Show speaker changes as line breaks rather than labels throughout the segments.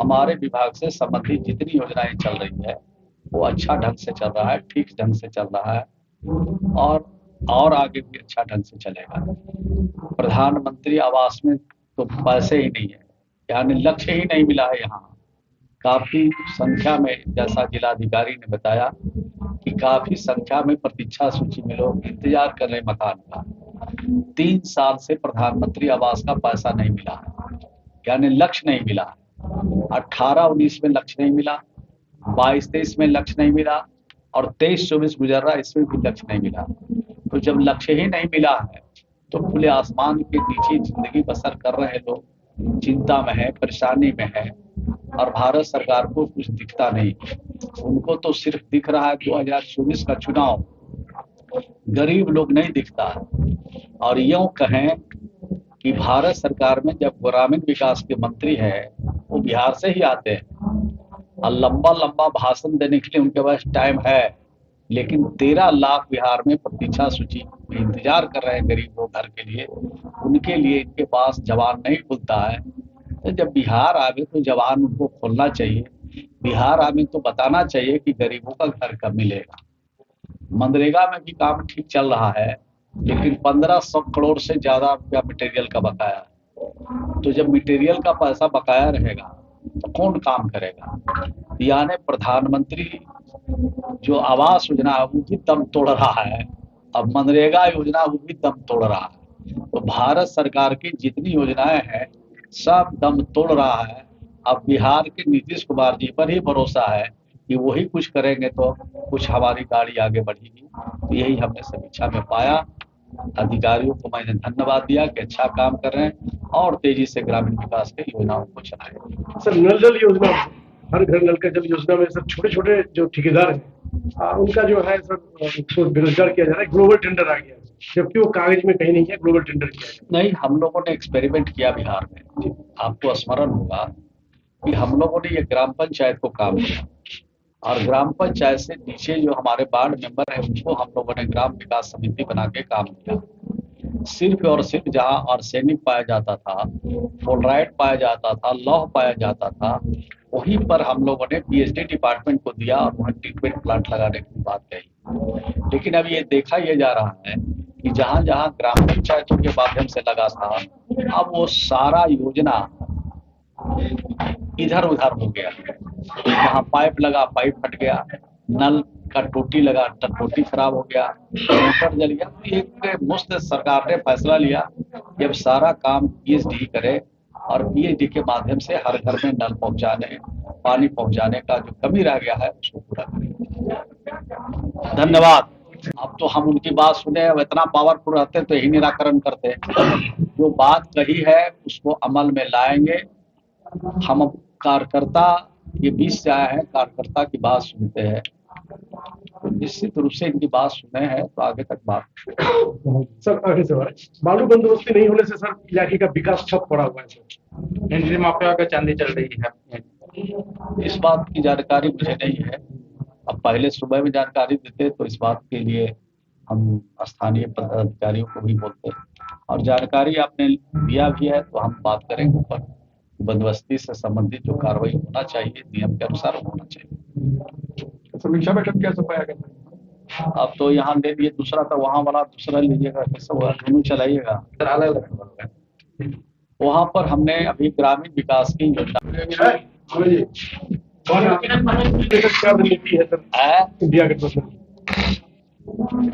हमारे विभाग से संबंधित जितनी योजनाएं चल रही है वो अच्छा ढंग से चल रहा है, ठीक ढंग से चल रहा है और और आगे भी अच्छा ढंग से चलेगा। प्रधानमंत्री आवास में तो पैसे ही नहीं है, यानी लक्ष्य ही नहीं मिला है। यहाँ काफी संख्या में, जैसा जिलाधिकारी ने बताया कि काफी संख्या में प्रतीक्षा सूची में लोग इंतजार कर रहे मकान का। 3 साल से प्रधानमंत्री आवास का पैसा नहीं मिला है, यानी लक्ष्य नहीं मिला। 18-19 में लक्ष्य नहीं मिला, 22-23 में लक्ष्य नहीं मिला और 23-24 गुजर रहा, इसमें भी लक्ष्य नहीं मिला। तो जब लक्ष्य ही नहीं मिला है तो खुले आसमान के नीचे जिंदगी बसर कर रहे लोग चिंता में है, परेशानी में है और भारत सरकार को कुछ दिखता नहीं। उनको तो सिर्फ दिख रहा है 2024 का चुनाव, गरीब लोग नहीं दिखता है। और यूं कहें कि भारत सरकार में जब ग्रामीण विकास के मंत्री है वो बिहार से ही आते हैं और लंबा लंबा भाषण देने के लिए उनके पास टाइम है, लेकिन 13 लाख बिहार में प्रतीक्षा सूची में इंतजार कर रहे हैं गरीब लोग घर के लिए। उनके लिए इनके पास जवान नहीं खुलता है। तो जब बिहार आवे तो जवान उनको खोलना चाहिए। बिहार आवे तो बताना चाहिए कि गरीबों का घर कब मिलेगा। मनरेगा में भी काम ठीक चल रहा है, लेकिन 1500 करोड़ से ज्यादा रुपया मटेरियल का बकाया है। तो जब मटेरियल का पैसा बकाया रहेगा तो कौन काम करेगा। यानी प्रधानमंत्री जो आवास योजना है वो भी दम तोड़ रहा है, अब मनरेगा योजना वो भी दम तोड़ रहा है। तो भारत सरकार की जितनी योजनाएं हैं सब दम तोड़ रहा है। अब बिहार के नीतीश कुमार जी पर ही भरोसा है कि वही कुछ करेंगे तो कुछ हमारी गाड़ी आगे बढ़ेगी। तो यही हमने समीक्षा में पाया। अधिकारियों को मैंने धन्यवाद दिया कि अच्छा काम कर रहे हैं और तेजी से ग्रामीण विकास की योजनाओं को चलाएं।
सर, नल जल योजना, हर घर नल का जल योजना में सर छोटे छोटे जो ठेकेदार हैं उनका जो है सर उसको बेरोजगार किया जा रहा है। ग्लोबल टेंडर आ गया, जबकि वो कागज में कहीं नहीं है, ग्लोबल टेंडर किया गया।
नहीं, हम लोगों ने एक्सपेरिमेंट किया बिहार में। आपको स्मरण होगा कि हम लोगों ने ये ग्राम पंचायत को काम किया और ग्राम पंचायत से नीचे जो हमारे वार्ड मेंबर है उनको हम लोगों ने ग्राम विकास समिति बना के काम किया। सिर्फ और सिर्फ जहाँ आर्सेनिक पाया जाता था, फ्लोराइड पाया जाता था, लौह पाया जाता था, वहीं पर हम लोगों ने पीएचडी डिपार्टमेंट को दिया और वहाँ ट्रीटमेंट प्लांट लगाने की बात कही। लेकिन अब ये देखा यह जा रहा है कि जहाँ जहाँ ग्राम पंचायतों के माध्यम से लगा था, अब वो सारा योजना इधर उधर हो गया। वहाँ पाइप लगा, पाइप फट गया, नल का टोटी लगा, टोटी खराब हो गया, मोटर जल गया। एक मुफ्त सरकार ने फैसला लिया कि अब सारा काम पीएचडी करे और पीएचडी के माध्यम से हर घर में नल पहुंचाने, पानी पहुंचाने का जो कमी रह गया है उसको पूरा करें। धन्यवाद। अब तो हम उनकी बात सुने, अब इतना पावरफुल रहते तो यही निराकरण करते। जो बात कही है उसको अमल में लाएंगे। हम कार्यकर्ता ये बीच से आए हैं, कार्यकर्ता की बात सुनते हैं, तो निश्चित रूप से इनकी बात सुने हैं तो आगे तक बात।
सर आगे सवाल, बालू बंदोबस्ती नहीं होने से सर इलाके का विकास ठप पड़ा हुआ है सर।
एंट्री माफिया का चांदी चल रही है।
इस बात की जानकारी मुझे नहीं है। अब पहले सुबह में जानकारी देते तो इस बात के लिए हम स्थानीय पदाधिकारियों को भी बोलते और जानकारी आपने दिया भी है तो हम बात करेंगे ऊपर। बंदोबस्ती से संबंधित जो कार्रवाई होना चाहिए नियम के अनुसार होना चाहिए।
समीक्षा बैठक क्या सब पाया गया?
अब तो यहाँ दे दिए, दूसरा था वहाँ वाला, दूसरा लीजिएगा, कैसे होगा, दोनों चलाइएगा। वहाँ पर हमने अभी ग्रामीण विकास की योजना
क्या रणनीति है सर इंडिया गठबंधन?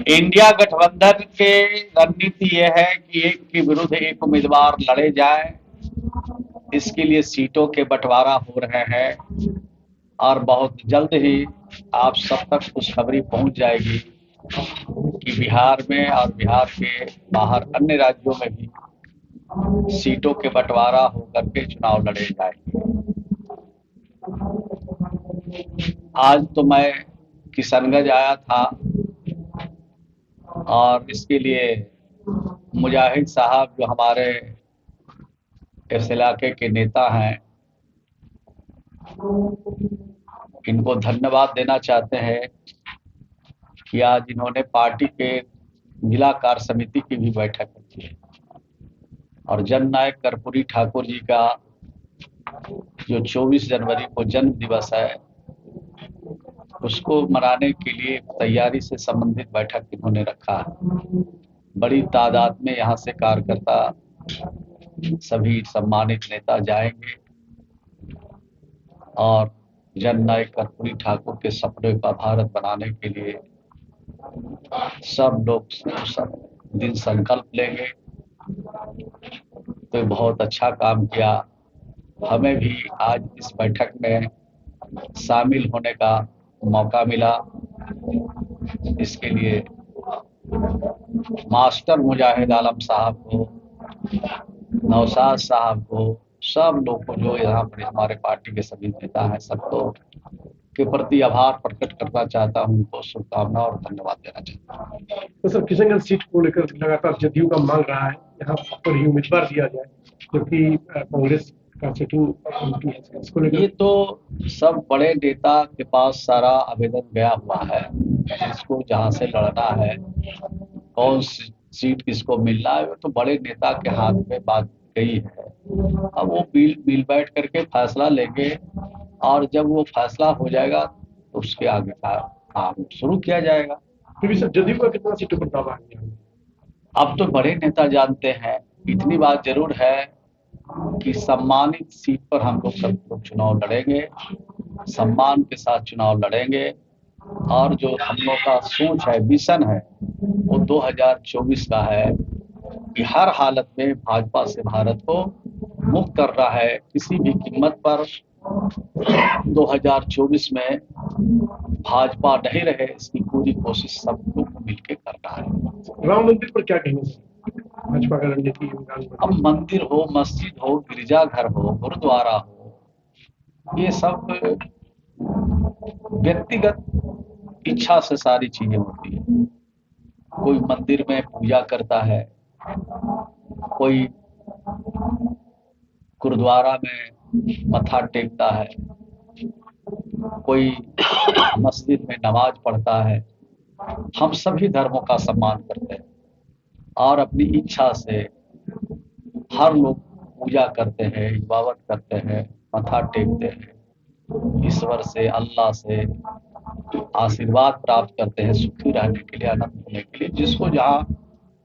इंडिया गठबंधन के रणनीति यह है कि एक के विरुद्ध एक उम्मीदवार लड़े जाए। इसके लिए सीटों के बंटवारा हो रहे हैं और बहुत जल्द ही आप सब तक खुशखबरी पहुंच जाएगी कि बिहार में और बिहार के बाहर अन्य राज्यों में भी सीटों के बंटवारा होकर के चुनाव लड़े जाएंगे। आज तो मैं किशनगंज आया था और इसके लिए मुजाहिद साहब जो हमारे इस इलाके के नेता हैं, इनको धन्यवाद देना चाहते हैं कि आज इन्होंने पार्टी के जिला कार्य समिति की भी बैठक रखी है और जननायक कर्पूरी ठाकुर जी का जो 24 जनवरी को जन्म दिवस है, उसको मनाने के लिए तैयारी से संबंधित बैठक इन्होंने रखा है। बड़ी तादाद में यहाँ से कार्यकर्ता, सभी सम्मानित नेता जाएंगे और जननायक कर्पूरी ठाकुर के सपने का भारत बनाने के लिए सब लोग सब दिन संकल्प लेंगे। तो बहुत अच्छा काम किया। हमें भी आज इस बैठक में शामिल होने का मौका मिला। इसके लिए मास्टर मुजाहिद आलम साहब को, नौशाद साहब को, सब लोग को जो यहाँ पर हमारे पार्टी के सभी नेता हैं, सबको के प्रति आभार प्रकट करना चाहता हूँ, उनको शुभकामना और धन्यवाद देना चाहता हूँ।
तो सर, किशनगंज सीट को लेकर लगातार जदयू का मांग रहा है यहाँ पर ही उम्मीदवार दिया जाए, क्योंकि कांग्रेस का सेटिंग कमेटी है इसको लेकर।
ये तो सब बड़े नेता के पास सारा आवेदन गया हुआ है, जिसको जहाँ से लड़ना है, कौन सी सीट किसको मिलना है, वो तो बड़े नेता के हाथ में बात गई है। अब वो मिल बैठ करके फैसला लेंगे और जब वो फैसला हो जाएगा तो उसके आगे का काम शुरू किया जाएगा।
फिर भी सर, जदयू का कितना सीटों पर दावा है?
अब तो बड़े नेता जानते हैं। इतनी बात जरूर है कि सम्मानित सीट पर हम लोग सब लोग चुनाव लड़ेंगे, सम्मान के साथ चुनाव लड़ेंगे, और जो हम लोग का सोच है, विजन है, वो 2024 का है कि हर हालत में भाजपा से भारत को मुक्त करना है, किसी भी कीमत पर 2024 में भाजपा नहीं रहे, इसकी पूरी कोशिश सब लोग को मिलकर करना है।
राम मंदिर पर क्या कहना है भाजपा का रणनीति?
अब मंदिर हो, मस्जिद हो, गिरजाघर हो, गुरुद्वारा हो, ये सब व्यक्तिगत इच्छा से सारी चीजें होती है। कोई मंदिर में पूजा करता है, कोई गुरुद्वारा में मत्था टेकता है, कोई मस्जिद में नमाज पढ़ता है। हम सभी धर्मों का सम्मान करते हैं और अपनी इच्छा से हर लोग पूजा करते हैं, इबादत करते हैं, मत्था टेकते हैं, ईश्वर से, अल्लाह से आशीर्वाद प्राप्त करते हैं, सुखी रहने के लिए, आनंद होने के लिए। जिसको जहाँ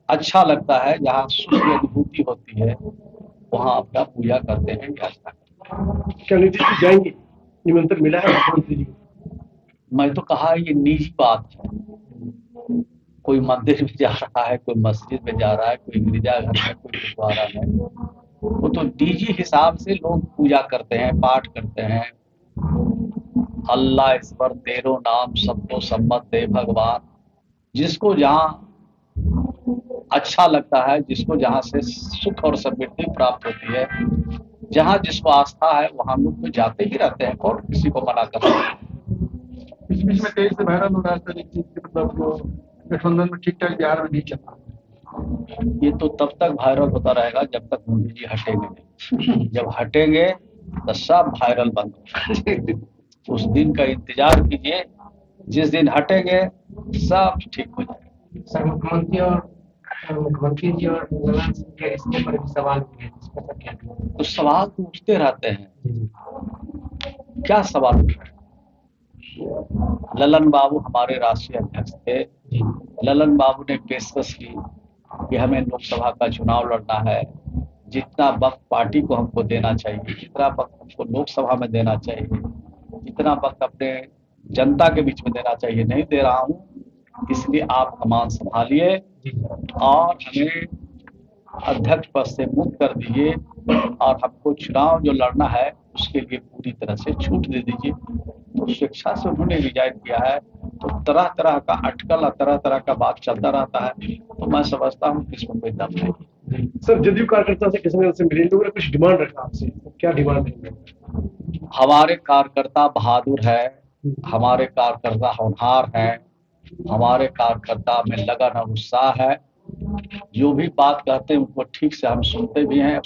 अच्छा लगता है, जहाँ सुख की अनुभूति होती है, वहाँ अपना पूजा करते हैं, याचना करते हैं।
क्या नीतीश जी जाएंगे? निमंत्रण मिला है मुख्यमंत्री जी?
मैं तो कहा ये निजी बात है। कोई मंदिर में जा रहा है, कोई मस्जिद में जा रहा है, कोई गिरजाघर में, कोई गुरुद्वारा में, वो तो निजी हिसाब से लोग पूजा करते हैं, पाठ करते हैं। अल्लाह ईश्वर तेरो नाम सबको सम्मत दे भगवान। जिसको जहाँ अच्छा लगता है, जिसको जहाँ से सुख और समृद्धि प्राप्त होती है, जहाँ जिसको आस्था है, वहाँ लोग तो जाते ही रहते हैं, कौन किसी को मना करता है।
बीच बीच में तेज से वायरल हो रहा है सर, एक चीज मतलब जो गठबंधन में ठीक ठाक बिहार में नहीं चल रहा।
ये तो तब तक वायरल होता रहेगा जब तक मोदी जी हटेंगे नहीं। जब हटेंगे तो सब वायरल बंद होगा। उस दिन का इंतजार कीजिए, जिस दिन हटेंगे सब ठीक हो जाएगा।
सर, मुख्यमंत्री जी और ललन सिंह के रिश्ते पर भी सवाल उठे हैं, इस पर क्या कहें?
तो सवाल तो उठते रहते हैं। क्या सवाल उठ रहे हैं? ललन बाबू हमारे राष्ट्रीय अध्यक्ष थे। ललन बाबू ने पेशकश की कि हमें लोकसभा का चुनाव लड़ना है, जितना वक्त पार्टी को हमको देना चाहिए, जितना वक्त हमको लोकसभा में देना चाहिए, जितना वक्त अपने जनता के बीच में देना चाहिए, नहीं दे रहा हूँ, इसलिए आप कमान संभालिए और हमें अध्यक्ष पद से मुक्त कर दीजिए और हमको चुनाव जो लड़ना है उसके लिए पूरी तरह से छूट दे दीजिए। तो स्वेच्छा से उन्होंने रिजाइन किया है। तो तरह तरह का अटकल और तरह तरह का बात चलता रहता है, तो मैं समझता हूँ कि इसमें कोई दम नहीं।
सर, जदयू कार्यकर्ता से किशनगंज से मिले, लोगों ने कुछ डिमांड रखा आपसे, तो क्या डिमांड है?
हमारे कार्यकर्ता बहादुर है, हमारे कार्यकर्ता होनहार हैं, हमारे कार्यकर्ता में लगन और उत्साह है। जो भी बात कहते हैं उनको ठीक से हम सुनते भी हैं,